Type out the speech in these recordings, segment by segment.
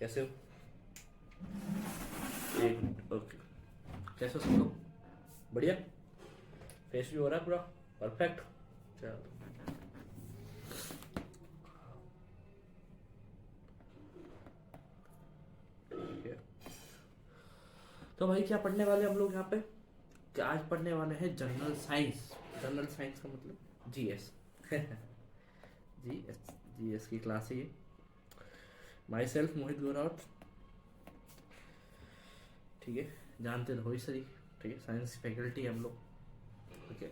कैसे हो? एक मिनट, ओके। कैसे हो सब लोग? बढ़िया? फेस भी हो रहा है पूरा परफेक्ट? चलो ठीक है। तो भाई क्या पढ़ने वाले हम लोग यहाँ पे? कि आज पढ़ने वाले हैं जनरल साइंस। जनरल साइंस का मतलब जीएस। जीएस, जीएस की क्लास है ये। माई सेल्फ मोहित गौरावत, ठीक है, जानते तो हो ही सही। ठीक है, साइंस फैकल्टी हम लोग। ठीक है,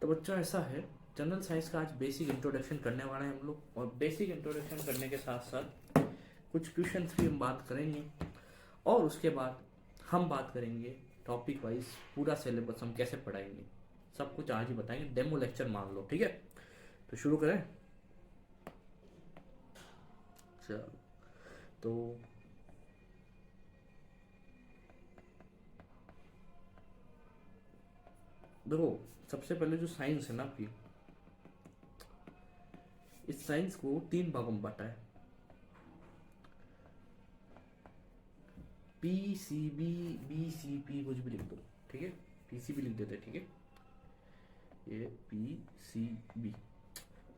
तो बच्चों ऐसा है, जनरल साइंस का आज बेसिक इंट्रोडक्शन करने वाले हैं हम लोग, और बेसिक इंट्रोडक्शन करने के साथ साथ कुछ क्वेश्चंस भी हम बात करेंगे, और उसके बाद हम बात करेंगे टॉपिक वाइज पूरा सिलेबस हम कैसे पढ़ाएंगे, सब कुछ आज ही बताएंगे। डेमो लेक्चर मान लो, ठीक है? तो शुरू करें। चलो, तो देखो, सबसे पहले जो साइंस है ना आपकी, इस साइंस को तीन भागों में बांटा है। पीसीबी, बीसीपी, कुछ भी लिख दो, ठीक है? पीसीबी लिख देते, ठीक है? ये PCB,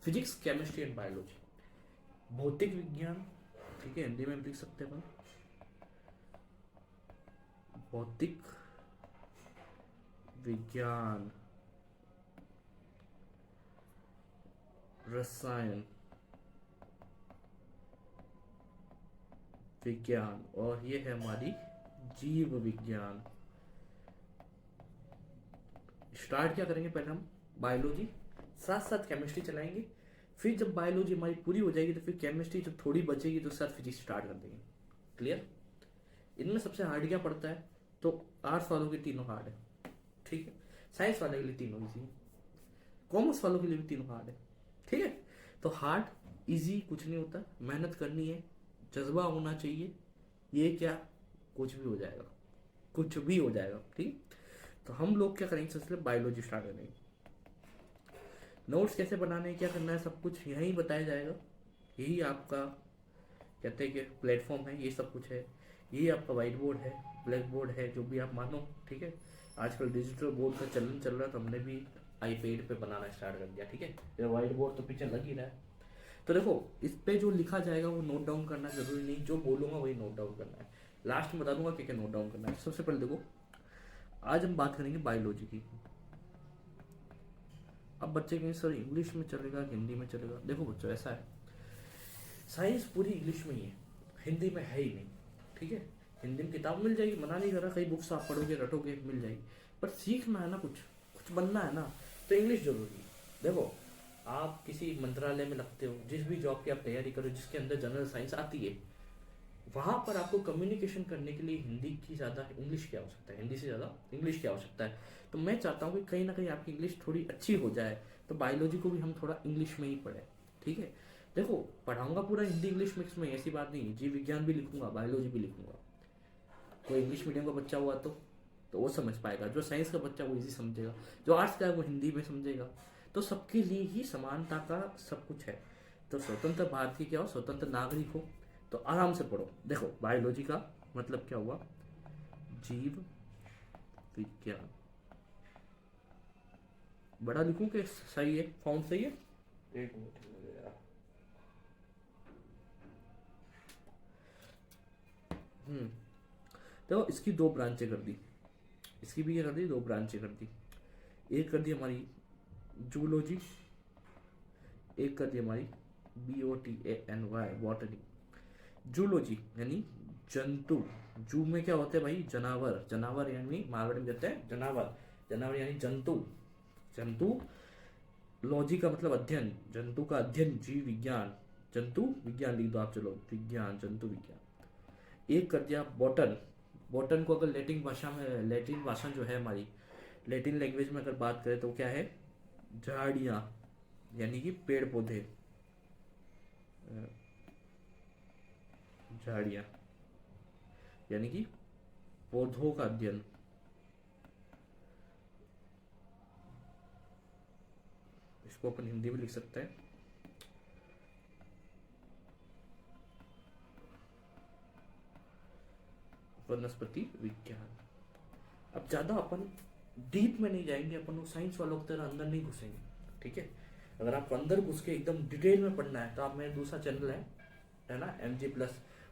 physics chemistry and biology, भौतिक विज्ञान, ठीक है, हिंदी में भी लिख सकते हैं अपन, भौतिक विज्ञान, रसायन विज्ञान, और ये है हमारी जीव विज्ञान। स्टार्ट क्या करेंगे, पहले हम बायोलॉजी, साथ साथ केमिस्ट्री चलाएंगे। फिर जब बायोलॉजी हमारी पूरी हो जाएगी तो फिर केमिस्ट्री जो थोड़ी बचेगी तो साथ फिजिक्स स्टार्ट कर देंगे। क्लियर? इनमें सबसे हार्ड क्या पड़ता है? तो आर्ट्स वालों के तीनों हार्ड है, ठीक है? साइंस वाले के लिए तीनों इजी है, कॉमर्स वालों के लिए भी तीनों हार्ड है, ठीक है? तो हार्ड इजी कुछ नहीं होता, मेहनत करनी है, जज्बा होना चाहिए, ये क्या, कुछ भी हो जाएगा, कुछ भी हो जाएगा, ठीक? तो हम लोग क्या करेंगे, सबसे पहले बायोलॉजी स्टार्ट करेंगे। नोट्स कैसे बनाने हैं, क्या करना है, सब कुछ यहीं बताया जाएगा। यही आपका कहते हैं कि प्लेटफॉर्म है, ये सब कुछ है। यही आपका वाइट बोर्ड है, ब्लैक बोर्ड है, जो भी आप मानो, ठीक है? आजकल डिजिटल बोर्ड का चलन चल रहा है, तो हमने भी आईपैड पे बनाना स्टार्ट कर दिया, ठीक है? ये वाइट बोर्ड तो पीछे लग ही रहा है। तो देखो, इस पे जो लिखा जाएगा वो नोट डाउन करना जरूरी नहीं, जो बोलूंगा वही नोट डाउन करना है। लास्ट में बता दूंगा क्या क्या नोट डाउन करना है। सबसे पहले देखो, आज हम बात करेंगे बायोलॉजी की। अब बच्चे कहेंगे सर इंग्लिश में चलेगा कि हिंदी में चलेगा? देखो बच्चों, ऐसा है, साइंस पूरी इंग्लिश में ही है, हिंदी में है ही नहीं, ठीक है? हिंदी में किताब मिल जाएगी, मना नहीं कर रहा, कई बुक्स आप पढ़ोगे रटोगे मिल जाएगी, पर सीखना है ना, कुछ कुछ बनना है ना, तो इंग्लिश जरूरी है। देखो, आप किसी मंत्रालय में लगते हो, जिस भी जॉब की आप तैयारी करो जिसके अंदर जनरल साइंस आती है, वहां पर आपको कम्युनिकेशन करने के लिए हिंदी की ज़्यादा इंग्लिश की आवश्यकता है, हिंदी से ज़्यादा इंग्लिश की आवश्यकता है। तो मैं चाहता हूँ कि कहीं ना कहीं आपकी इंग्लिश थोड़ी अच्छी हो जाए, तो बायोलॉजी को भी हम थोड़ा इंग्लिश में ही पढ़ें, ठीक है? देखो, पढ़ाऊंगा पूरा हिंदी इंग्लिश मिक्स में, ऐसी बात नहीं है, जीव विज्ञान भी लिखूंगा, बायोलॉजी भी लिखूंगा। कोई इंग्लिश मीडियम का बच्चा हुआ तो वो समझ पाएगा, जो साइंस का बच्चा वो इजी समझेगा, जो आर्ट्स का है वो हिंदी में समझेगा। तो सबके लिए ही समानता का सब कुछ है। तो स्वतंत्र भारतीय क्या हो, स्वतंत्र नागरिक हो, तो आराम से पढ़ो। देखो, बायोलॉजी का मतलब क्या हुआ, जीव विज्ञान। बड़ा लिखूं कि सही है, फॉन्ट सही है? एक मिनट लगेगा। देखो, इसकी दो ब्रांचें कर दी, इसकी भी क्या कर दी, दो ब्रांचें कर दी। एक कर दी हमारी जूलॉजी, एक कर दी हमारी BOTANY, बॉटनी। जूलॉजी यानी जंतु, जू में क्या होते हैं भाई, जानवर, जानवर यानी मारवाड़ी में कहते हैं जानवर, जानवर यानी जंतु, जंतु। लॉजी का मतलब अध्ययन, जंतु का अध्ययन, जीव विज्ञान, जंतु विज्ञान लिख दो आप, चलो विज्ञान, जंतु विज्ञान। एक कर दिया बॉटन, बॉटन को अगर लैटिन भाषा में, लैटिन भाषा जो है हमारी, लैटिन लैंग्वेज में अगर बात करें तो क्या है, झाड़ियाँ, यानी कि पेड़ पौधे, झाड़ियाँ यानी कि पौधों का अध्ययन। इसको अपन हिंदी में लिख सकते हैं वनस्पति विज्ञान। अब ज़्यादा अपन डीप में नहीं जाएंगे, अपन वो साइंस वालों की तरह अंदर नहीं घुसेंगे, ठीक है। अगर आपको अंदर घुस के एकदम डिटेल में पढ़ना है तो आप मेरा दूसरा चैनल है ना, MG+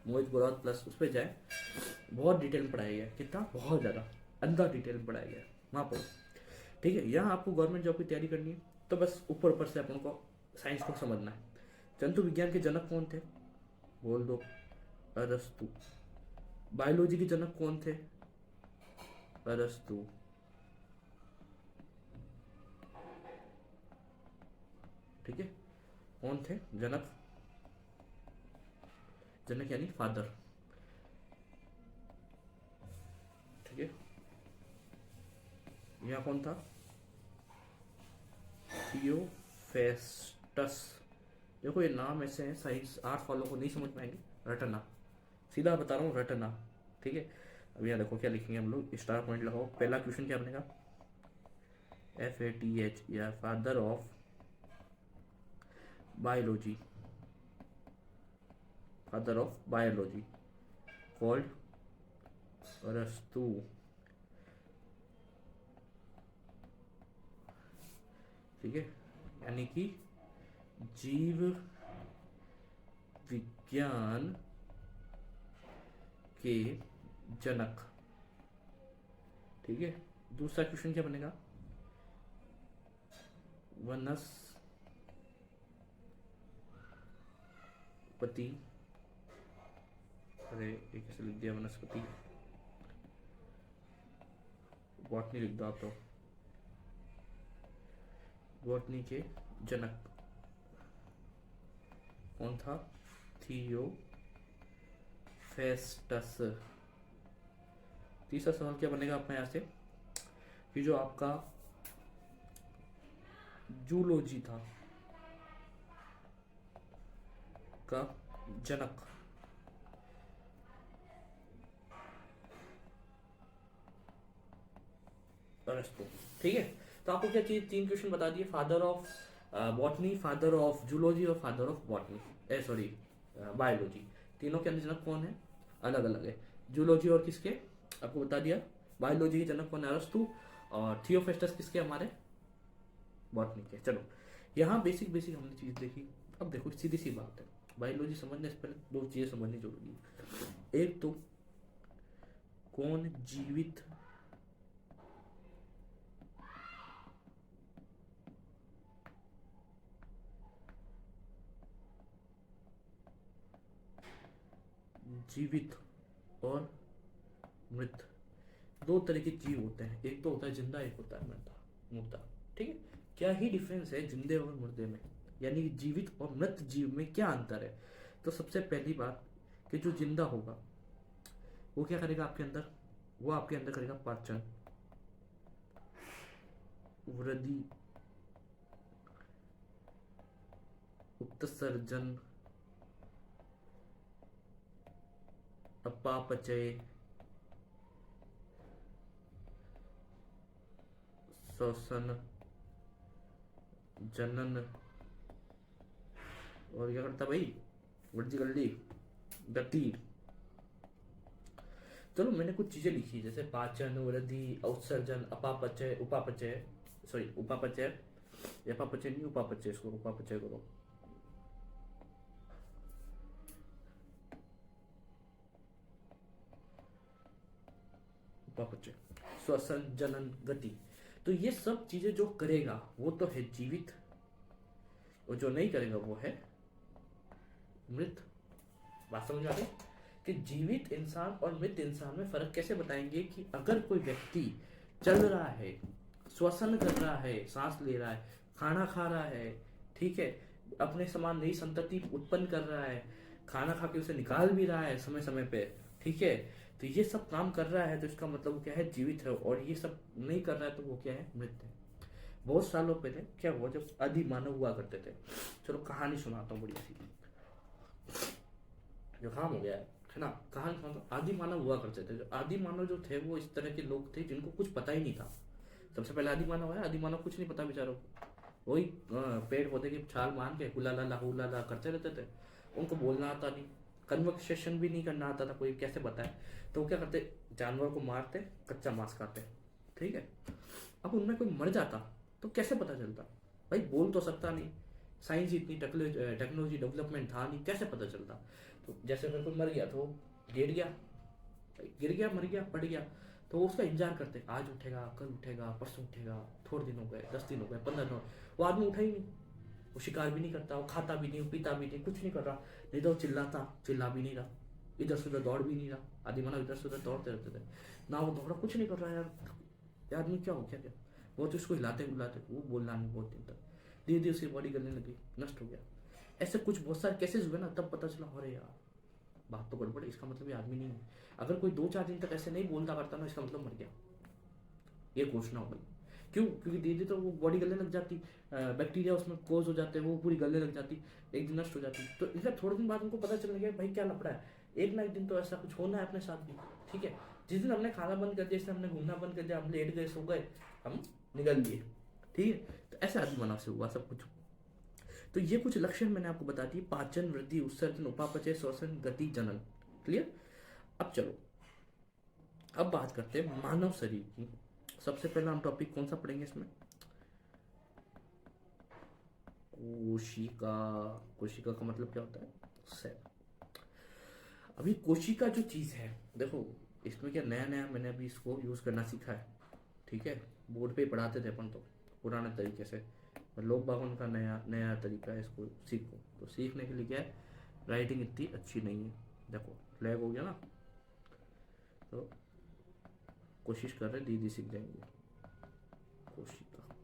मोहित बुरावत प्लस, उस पर जाए। बहुत डिटेल में पढ़ाया गया है, कितना, बहुत ज़्यादा अंदर डिटेल में पढ़ाया गया है, वहाँ पढ़ो, ठीक है। यहाँ आपको गवर्नमेंट जॉब की तैयारी करनी है तो बस ऊपर ऊपर से अपन को साइंस को समझना है। जंतु विज्ञान के जनक कौन थे, बोल दो, अरस्तु। बायोलॉजी के जनक कौन थे, अरस्तु। ठीक है, कौन थे जनक, जनक यानी फादर, ठीक है। यहाँ कौन था, थियोफेस्टस। देखो ये नाम ऐसे हैं, साइंस आर्ट्स वालों को नहीं समझ पाएंगे, रटना, सीधा बता रहा हूँ, रटना, ठीक है। अब यहाँ देखो क्या लिखेंगे हम लोग, स्टार पॉइंट लगाओ। पहला क्वेश्चन क्या बनेगा, FATH या father of biology, father of biology called अरस्तु। ठीक है, यानी कि जीव विज्ञान के जनक, ठीक है। दूसरा क्वेश्चन क्या बनेगा, वनस्पति, अरे ये कैसे लिख दिया, वनस्पति, बॉटनी लिख दो आप तो, बॉटनी के जनक कौन था, थियोफेस्टस। तीसरा सवाल क्या बनेगा अपने यहाँ से, कि जो आपका जूलॉजी था का जनक, अरस्तु, ठीक है। तो आपको क्या चाहिए, 3 क्वेश्चन बता दिए, father of botany, father of zoology और father of botany, sorry biology. तीनों के अंदर जनक कौन है, अलग अलग है। जूलॉजी और किसके, आपको बता दिया। बायोलॉजी के जनक कौन है, अरस्तु। और थियोफेस्टस किसके, हमारे बॉटनी के। चलो यहाँ बेसिक बेसिक हमने चीज देखी। अब देखो सीधी सी बात है, बायोलॉजी समझने से पहले 2 चीजें समझनी जरूरी है। एक तो कौन जीवित जीवित और मृत, 2 तरह के जीव होते हैं, एक तो होता है जिंदा, एक होता है मुर्दा, ठीक है। क्या ही डिफरेंस है जिंदे और मुर्दे में, यानी कि जीवित और मृत जीव में क्या अंतर है। तो सबसे पहली बात कि जो जिंदा होगा वो क्या करेगा आपके अंदर, वो आपके अंदर करेगा पाचन, वृद्धि, उत्सर्जन, अपापचय, श्वसन, जनन, और क्या करता भाई, वृद्धि गल्ली, गति। चलो मैंने कुछ चीजें लिखी जैसे पाचन, वृद्धि, उत्सर्जन, अपापचय, उपापचय, सॉरी उपापचय, अपापचय नहीं उपापचय, इसको उपापचय करो। उपापचय, श्वसन, जनन, गति। तो ये सब चीजें जो करेगा वो तो है जीवित, और जो नहीं करेगा वो है मृत। बात समझ आ गई कि जीवित इंसान और मृत इंसान में फर्क कैसे बताएंगे, कि अगर कोई व्यक्ति चल रहा है, श्वसन कर रहा है, सांस ले रहा है, खाना खा रहा है, ठीक है, अपने समान नई संतति उत्पन्न कर रहा है, खाना खा के उसे निकाल भी रहा है समय समय पे, ठीक है, तो ये सब काम कर रहा है, तो इसका मतलब वो क्या है, जीवित है। और ये सब नहीं कर रहा है तो वो क्या है, मृत है। बहुत सालों पहले क्या हुआ, जब आदि मानव हुआ करते थे, चलो कहानी सुनाता हूँ बढ़िया सी, जुकाम हो गया है ना, कहानी सुनाता हूँ। आदि मानव हुआ करते थे, जो आदि मानव जो थे वो इस तरह के लोग थे जिनको कुछ पता ही नहीं था। सबसे पहले आदि मानव है, आदि मानव कुछ नहीं पता बेचारों को, वही पेड़ पौधे की छाल मान के हुला ला करते रहते थे। उनको बोलना आता नहीं, कन्वर्सेशन भी नहीं करना आता था, कोई कैसे बताए। तो वो क्या करते, जानवर को मारते, कच्चा मांस खाते, ठीक है। अब उनमें कोई मर जाता तो कैसे पता चलता, भाई बोल तो सकता नहीं, साइंस इतनी टेक्नोलॉजी डेवलपमेंट था नहीं, कैसे पता चलता। तो जैसे अगर कोई मर गया तो गिर गया, मर गया, पड़ गया, तो वो उसका इंतजार करते, आज उठेगा, कल उठेगा, परसों उठेगा, थोड़े दिन हो गए, 10 दिन हो गए, 15 दिन हो गए, वो आदमी उठा ही नहीं। वो शिकार भी नहीं करता, वो खाता भी नहीं, वो पीता भी नहीं, कुछ नहीं कर रहा। नहीं तो चिल्लाता, चिल्ला भी नहीं रहा, इधर से उधर दौड़ भी नहीं रहा। आदि मानव इधर से उधर दौड़ते रहते थे, ना वो दौड़ा, कुछ नहीं कर रहा यार, ये आदमी क्या हो गया क्या। वो तो उसको हिलाते बुलाते, वो बोलना नहीं बहुत दिन तक, धीरे धीरे उसकी बॉडी गलने लगी, नष्ट हो गया। ऐसे कुछ बहुत सारे केसेस हुए ना, तब पता चला अरे यार बात तो गड़बड़ है, इसका मतलब ये आदमी नहीं है। अगर कोई 2-4 दिन तक ऐसे नहीं बोलता करता ना, इसका मतलब मर गया, ये घोषणा हो गई। क्यों? क्योंकि धीरे धीरे तो वो बॉडी गलने लग जाती, बैक्टीरिया उसमें कोज हो जाते हैं, वो पूरी गलने लग जाती, एक दिन नष्ट हो जाती। तो इसका थोड़े दिन बाद उनको पता चलने लगा भाई क्या लफड़ा है, एक ना एक दिन तो ऐसा कुछ होना है अपने साथ भी, ठीक है। जिस दिन हमने खाना बंद कर दिया, जिस दिन हमने घूमना बंद कर दिया, हम लेट गए, सो गए, हम निकल लिए, ठीक है। तो ऐसे आदि मानव से हुआ सब कुछ। तो ये कुछ लक्षण मैंने आपको बता दिए, पाचन, वृद्धि, उत्सर्जन, उपापचय, श्वसन, गति, जनन। क्लियर? अब चलो, अब बात करते हैं मानव शरीर की। सबसे पहला हम टॉपिक कौन सा पढ़ेंगे इसमें? कोशिका। कोशिका का मतलब क्या होता है? सेल। अभी कोशिका जो चीज है, देखो इसमें क्या नया नया मैंने अभी इसको यूज करना सीखा है, ठीक है। बोर्ड पे पढ़ाते थे अपन तो पुराने तरीके से, लोग बागों का नया नया तरीका है, इसको सीखो। तो सीखने के लिए क्या है, राइटिंग इतनी अच्छी नहीं है, देखो लैग हो गया ना, तो कोशिश कर रहे दीदी सीख जाएंगे। कोशिका,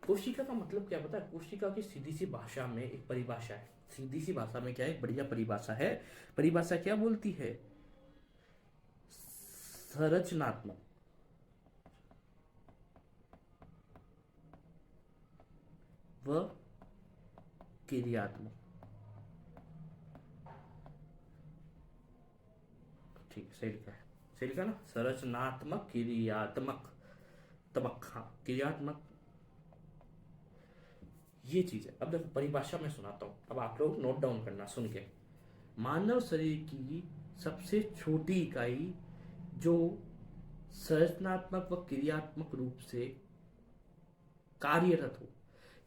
कोशिका का मतलब क्या पता है? कोशिका की सीधी सी भाषा में एक परिभाषा है, सीधी सी भाषा में क्या है, एक बढ़िया परिभाषा है। परिभाषा क्या बोलती है? संरचनात्मक व क्रियात्मक, ठीक है, सही लिखा है, सही लिखा ना, संरचनात्मक, क्रियात्मक, तबक, हाँ क्रियात्मक, ये चीज है। अब देखो परिभाषा में सुनाता हूं, अब आप लोग नोट डाउन करना सुन के। मानव शरीर की सबसे छोटी इकाई जो संरचनात्मक व क्रियात्मक रूप से कार्यरत हो,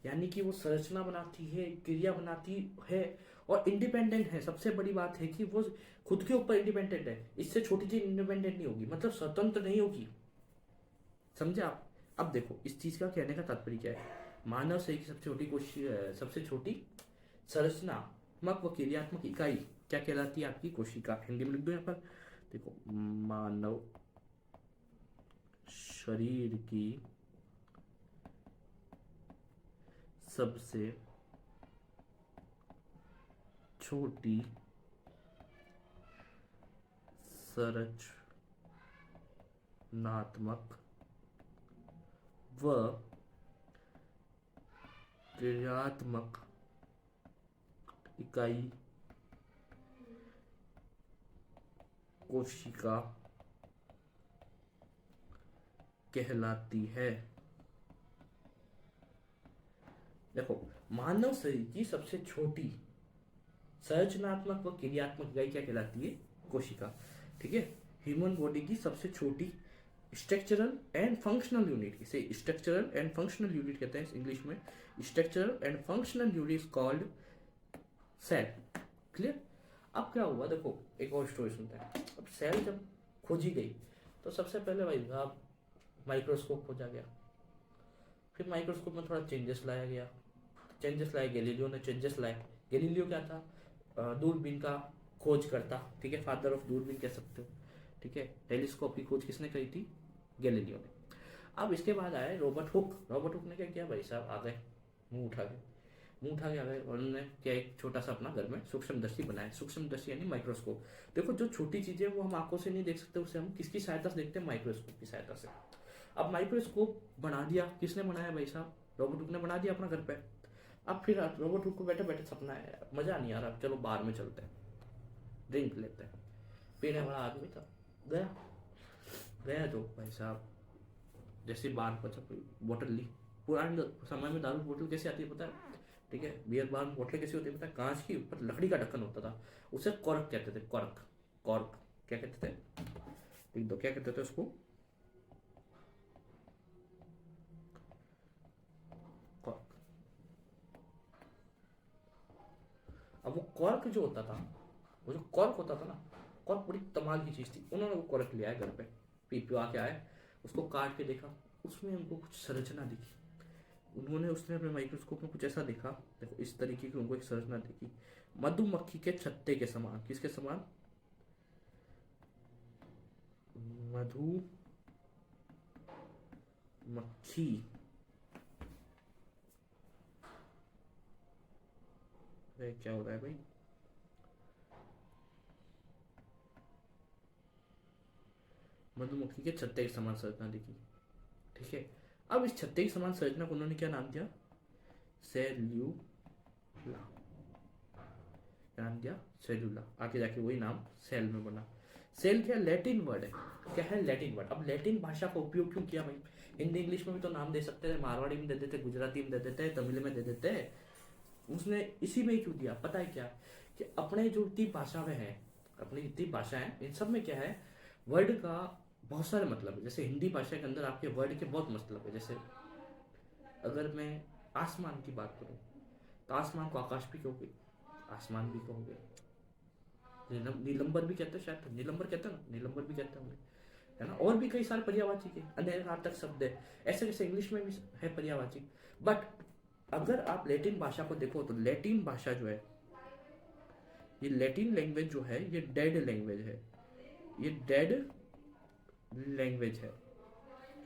यानी कि वो संरचना बनाती है, क्रिया बनाती है और इंडिपेंडेंट है। सबसे बड़ी बात है कि वो खुद के ऊपर इंडिपेंडेंट है, इससे छोटी चीज इंडिपेंडेंट नहीं होगी, मतलब स्वतंत्र नहीं होगी, समझे आप? अब देखो इस चीज का कहने का तात्पर्य क्या है। मानव शरीर की सबसे छोटी कोशिका, सबसे छोटी संरचनात्मक व क्रियात्मक इकाई क्या कहलाती है? आपकी कोशिका। हिंदी में लिख दो यहाँ पर, देखो मानव शरीर की सबसे छोटी संरचनात्मक व क्रियात्मक इकाई कोशिका कहलाती है। देखो मानव शरीर की सबसे छोटी संरचनात्मक व क्रियात्मक इकाई क्या कहलाती है? कोशिका, ठीक है। ह्यूमन बॉडी की सबसे छोटी स्ट्रक्चरल एंड फंक्शनल यूनिट, इसे स्ट्रक्चरल एंड फंक्शनल यूनिट कहते हैं इंग्लिश में। Structural and functional unit called cell. Clear? अब क्या हुआ, देखो एक और स्टोरी सुनते हैं। अब सेल जब खोजी गई तो सबसे पहले भाई साहब माइक्रोस्कोप खोजा गया, फिर माइक्रोस्कोप में थोड़ा चेंजेस लाया गया, चेंजेस लाए गैलीलियो ने, चेंजेस लाए। गैलीलियो क्या था? दूरबीन का खोज करता, ठीक है, फादर ऑफ दूरबीन कह सकते हो, ठीक है। टेलीस्कोप की खोज किसने करी थी? गैलीलियो ने। अब इसके बाद आए रॉबर्ट हुक। रॉबर्ट हुक ने क्या किया भाई साहब, आ गए, मुंह उठा के, आ गए, उन्होंने क्या एक छोटा सा अपना घर में सूक्ष्मदर्शी बनाया। सूक्ष्मदर्शी यानी माइक्रोस्कोप। देखो जो छोटी चीजें वो हम आंखों से नहीं देख सकते, उसे हम किसकी सहायता से देखते हैं? माइक्रोस्कोप की सहायता से। अब माइक्रोस्कोप बना दिया, किसने बनाया भाई साहब? रॉबर्ट हुक ने बना दिया अपना घर पे। अब फिर रॉबर्ट हुक को बैठे बैठे सपना है, मजा नहीं आ रहा, चलो बाहर में चलते हैं, ड्रिंक लेते हैं। पीने वाला आदमी था, गया गया तो भाई साहब जैसे बाहर पहुंचा, कोई बोतल ली। पुराने समय में दारू बोतल कैसे आती है पता है? ठीक है। बियर बार बोतलें कैसी होती है पता है? कांच की, ऊपर लकड़ी का ढक्कन होता था, उसे कॉर्क कहते थे। कॉर्क, कॉर्क क्या कहते थे? लिख दो, क्या कहते थे उसको? कॉर्क। अब वो कॉर्क जो होता था, वो जो कॉर्क होता था ना, कॉर्क बड़ी कमाल की चीज थी। उन्होंने वो कॉर्क लिया है घर पे, पी पी आके आए, उसको काट के देखा, उसमें उनको कुछ संरचना दिखी। उन्होंने उसने अपने माइक्रोस्कोप में कुछ ऐसा देखा, देखो इस तरीके की उनको एक संरचना दिखी, मधुमक्खी के छत्ते के समान। किसके समान? मधुमक्खी। क्या हो रहा है भाई? मधुमक्खी के छत्ते के समान संरचना दिखी, ठीक है। अब इस छत्ते के समान संरचना को उन्होंने क्या नाम दिया? सेल्यूला। नाम दिया सेल्यूला। आगे जाके वही नाम सेल में बना। सेल क्या लैटिन वर्ड है? क्या है? Latin word. अब लैटिन भाषा का उपयोग क्यों किया भाई? हिंदी इंग्लिश में भी तो नाम दे सकते थे, मारवाड़ी में दे देते, गुजराती में दे देते, तमिल में दे देते। उसने इसी में क्यों दिया पता है क्या? कि अपने जो इतनी भाषाएं हैं, अपनी जितनी भाषाएं, इन सब में क्या है, वर्ड का बहुत सारे मतलब है। जैसे हिंदी भाषा के अंदर आपके वर्ड के बहुत मतलब है। जैसे अगर मैं आसमान की बात करूं, तो आसमान को आकाश भी कहोगे, आसमान भी कहोगे, नीलंबर भी कहते हैं, शायद नीलंबर कहते हैं ना, नीलंबर भी कहते होंगे, है ना। और भी कई सारे पर्यायवाची के अनेकार्थक शब्द है, ऐसे जैसे इंग्लिश में भी है पर्यायवाची। बट अगर आप लैटिन भाषा को देखो, तो लैटिन भाषा जो है, ये लैटिन लैंग्वेज जो है, ये डेड लैंग्वेज है। ये डेड लैंग्वेज है।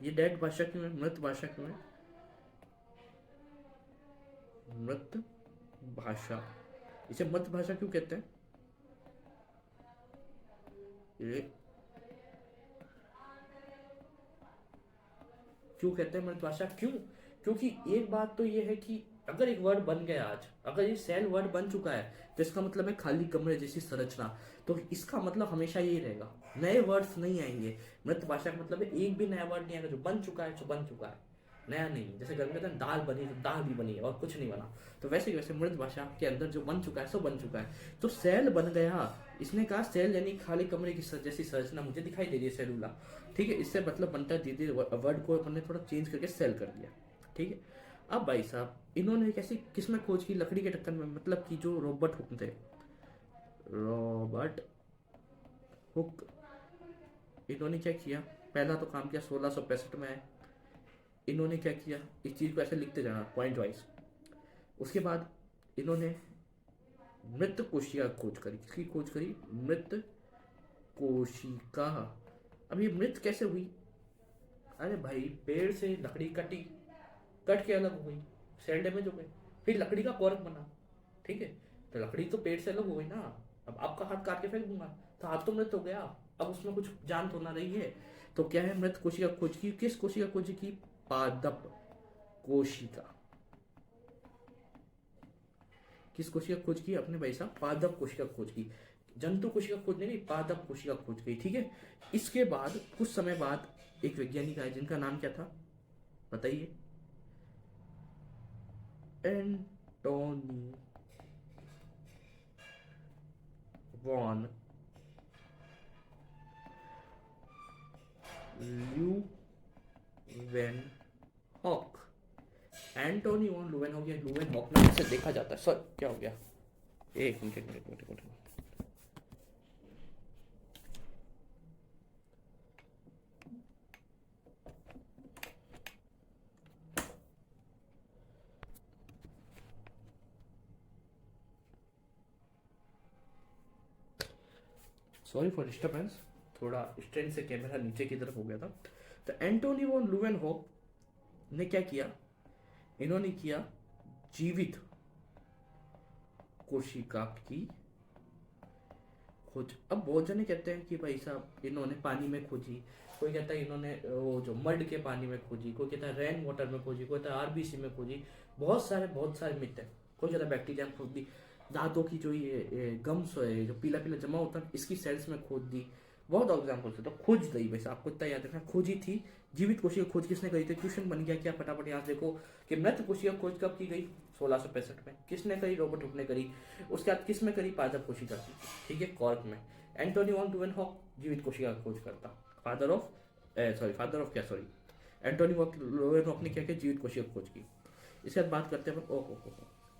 ये डेड भाषा क्यों है? मृत भाषा क्यों है? मृत भाषा। इसे मृत भाषा क्यों कहते हैं? ये क्यों कहते हैं मृत भाषा? क्यों? क्योंकि एक बात तो ये है कि अगर एक वर्ड बन गया आज, अगर ये सेल वर्ड बन चुका है, तो इसका मतलब है खाली कमरे जैसी संरचना। तो इसका मतलब हमेशा यही रहेगा, नए वर्ड्स नहीं आएंगे। मृत भाषा का मतलब है एक भी नया वर्ड नहीं आएगा। जो बन चुका है, जो बन चुका है, नया नहीं। जैसे घर में कहते हैं दाल बनी, तो दाल भी बनी है और कुछ नहीं बना। तो वैसे ही वैसे मृत भाषा के अंदर जो बन चुका है, सो बन चुका है। तो सेल बन गया। इसने कहा सेल यानी खाली कमरे की जैसी संरचना मुझे दिखाई दे रही है, सेलुला। ठीक है, इससे मतलब बनता है धीरे धीरे, वर्ड को हमने थोड़ा चेंज करके सेल कर दिया। ठीक है। अब भाई साहब, इन्होंने कैसी किसमें खोज की? लकड़ी के ढक्कन में। मतलब कि जो रॉबर्ट हुक थे, रॉबर्ट हुक, इन्होंने क्या किया? पहला तो काम किया 1665 में है। इन्होंने क्या किया? इस चीज को ऐसे लिखते जाना पॉइंट वाइज। उसके बाद इन्होंने मृत कोशिका खोज करी। किसकी खोज करी? मृत कोशिका। अब ये मृत कैसे हुई? अरे भाई, पेड़ से लकड़ी कटी, कट के अलग हो गई, सेल डैमेज हो गए, फिर लकड़ी का कॉर्क बना। ठीक है, तो लकड़ी तो पेड़ से अलग हो गई ना। अब आपका हाथ काट के फेंक दूंगा, तो हाथ तो मृत हो गया। अब उसमें कुछ जान तो ना रही है। तो क्या है? मृत कोशिका खोज की। किस कोशिका खोज की? पादप कोशिका। किस कोशिका खोज की? अपने भाई साहब पादप कोशिका खोज की। जंतु कोशिका खोज नहीं, पादप कोशिका खोज गई। ठीक है। इसके बाद कुछ समय बाद एक वैज्ञानिक आए, जिनका नाम क्या था बताइए? Antonie van Leeuwenhoek. Antonie van Leeuwenhoek या लुवेनहॉक नाम से देखा जाता है। सर क्या हो गया? एक मिनट, एक मिनट, एक मिनट, एक मिनट। सॉरी फॉर डिस्टर्बेंस, थोड़ा स्टैंड से कैमरा नीचे की तरफ हो गया था। तो एंटोनी वॉन लुवेनहॉक ने क्या किया? इन्होंने किया जीवित कोशिका की खोज। अब बहुत जने कहते हैं कि भाई साहब इन्होंने पानी में खोजी, कोई कहता है इन्होंने वो जो मड के पानी में खोजी, कोई कहता है रेन वाटर में खोजी, कोई कहता है आरबीसी में खोजी। बहुत सारे मिथ है। कोई कहता है बैक्टीरिया में खोज दी, दांतों की जो ये गम्स है, जो पीला पीला जमा होता है, इसकी सेल्स में खोद दी। बहुत एग्जाम्पल्स है। तो खोज दई, वैसे आपको इतना याद रखना, खोजी थी। जीवित कोशिका खोज किसने करी थी? क्वेश्चन बन गया क्या? फटाफट यहाँ से देखो कि मृत कोशिका खोज कब की गई? 1665 में। किसने करी? रॉबर्ट हुक ने करी। उसके बाद किस में करी? पादप कोशिका की, ठीक है, कॉर्क में। एंटोनी वॉन डुवेनहॉक जीवित कोशिका का खोज करता, फादर ऑफ एंटोनी वॉन डुवेनहॉक ने क्या किया? जीवित कोशिका की खोज की। इसके बाद बात करते हैं अपन, ओहो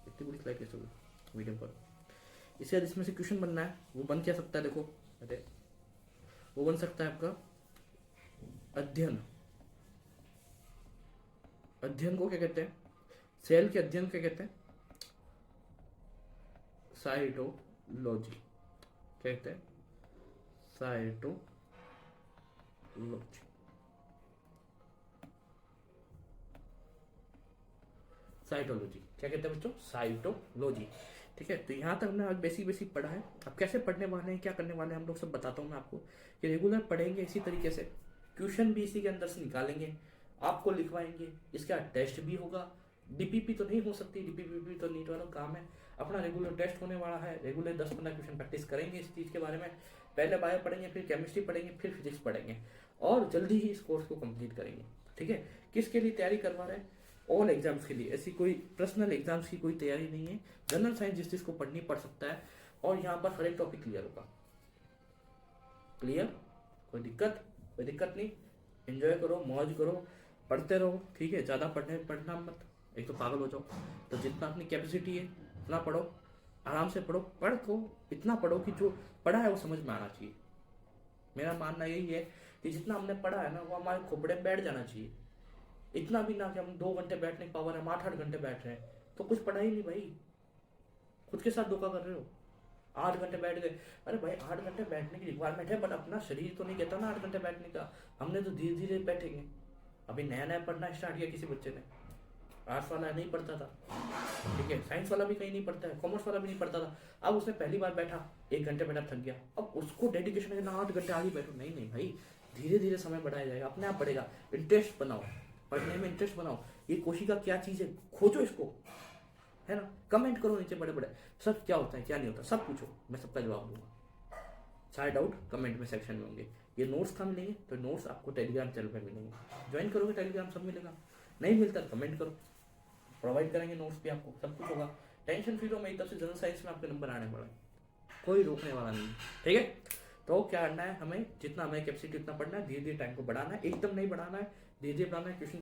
इतनी बड़ी स्लाइड कैसे हुई? मीडियम पर। इसके बाद इसमें से क्वेश्चन बनना है, वो बन क्या सकता है? देखो, अरे वो बन सकता है आपका अध्ययन। अध्ययन को क्या कहते हैं? सेल के अध्ययन क्या कहते हैं? साइटोलॉजी कहते हैं, साइटोलॉजी। साइटोलॉजी क्या कहते हैं बच्चों? साइटोलॉजी, ठीक है। तो यहाँ तक हमने आज बेसिक बेसिक पढ़ा है। अब कैसे पढ़ने वाले हैं, क्या करने वाले हैं हम लोग, सब बताता हूँ मैं आपको कि रेगुलर पढ़ेंगे इसी तरीके से, क्वेश्चन भी इसी के अंदर से निकालेंगे, आपको लिखवाएंगे, इसका टेस्ट भी होगा। डीपीपी तो नहीं हो सकती, डीपीपी तो नीट वाला काम है। अपना रेगुलर टेस्ट होने वाला है, रेगुलर 10-15 क्वेश्चन प्रैक्टिस करेंगे इस चीज़ के बारे में। पहले बायो पढ़ेंगे, फिर केमिस्ट्री पढ़ेंगे, फिर फिजिक्स पढ़ेंगे, और जल्दी ही इस कोर्स को कंप्लीट करेंगे, ठीक है। किसके लिए तैयारी करवा रहे हैं? ऑल एग्जाम्स के लिए, ऐसी कोई पर्सनल एग्जाम्स की कोई तैयारी नहीं है। जनरल साइंस जिस चीज़ को पढ़नी पढ़ सकता है, और यहाँ पर हर एक टॉपिक क्लियर होगा। क्लियर? कोई दिक्कत नहीं। एंजॉय करो, मौज करो, पढ़ते रहो, ठीक है। ज़्यादा पढ़ना मत, एक तो पागल हो जाओ। तो जितना अपनी कैपेसिटी है उतना पढ़ो, आराम से पढ़ो। पढ़ को इतना पढ़ो कि जो पढ़ा है वो समझ में आना चाहिए। मेरा मानना यही है कि जितना हमने पढ़ा है ना, वो हमारे खोपड़े में बैठ जाना चाहिए। इतना भी ना कि हम 2 घंटे बैठने की पावर है, हम 8-8 घंटे बैठ रहे हैं, तो कुछ पढ़ा ही नहीं भाई, खुद के साथ धोखा कर रहे हो। 8 घंटे बैठ गए, अरे भाई 8 घंटे बैठने की रिक्वायरमेंट है, बट अपना शरीर तो नहीं कहता ना 8 घंटे बैठने का। हमने तो धीरे धीरे बैठेंगे। अभी नया नया पढ़ना स्टार्ट किया किसी बच्चे ने, आर्ट्स वाला नहीं पढ़ता था, ठीक है, साइंस वाला भी कहीं नहीं पढ़ता है, कॉमर्स वाला भी नहीं पढ़ता था। अब उसने पहली बार बैठा, 1 घंटे बैठा, थक गया, अब उसको डेडिकेशन है ना 8 घंटे आगे बैठो। नहीं नहीं भाई, धीरे धीरे समय बढ़ाया जाएगा, अपने आप बढ़ेगा। इंटरेस्ट बनाओ, पढ़ने में इंटरेस्ट बनाओ। ये कोशिका क्या चीज़ है, खोजो इसको, है ना। कमेंट करो नीचे बड़े बड़े, सर क्या होता है क्या नहीं होता, सब पूछो, मैं सबका जवाब दूंगा। सारे डाउट कमेंट में सेक्शन में होंगे। ये नोट्स कहाँ मिलेंगे? तो नोट्स आपको टेलीग्राम चैनल पर मिलेंगे, ज्वाइन करोगे टेलीग्राम, सब मिलेगा। नहीं मिलता कमेंट करो, प्रोवाइड करेंगे नोट्स भी आपको, सब कुछ होगा। टेंशन फ्री रहो, मेरी तरफ से जनरल साइंस में आपके नंबर आने वाला है, कोई रोकने वाला नहीं, ठीक है। तो क्या करना है, हमें जितना हमें कैपेसिटी उतना पढ़ना है, धीरे धीरे टाइम को बढ़ाना है, एकदम नहीं बढ़ाना है, धीरे धीरे बढ़ाना है। क्वेश्चन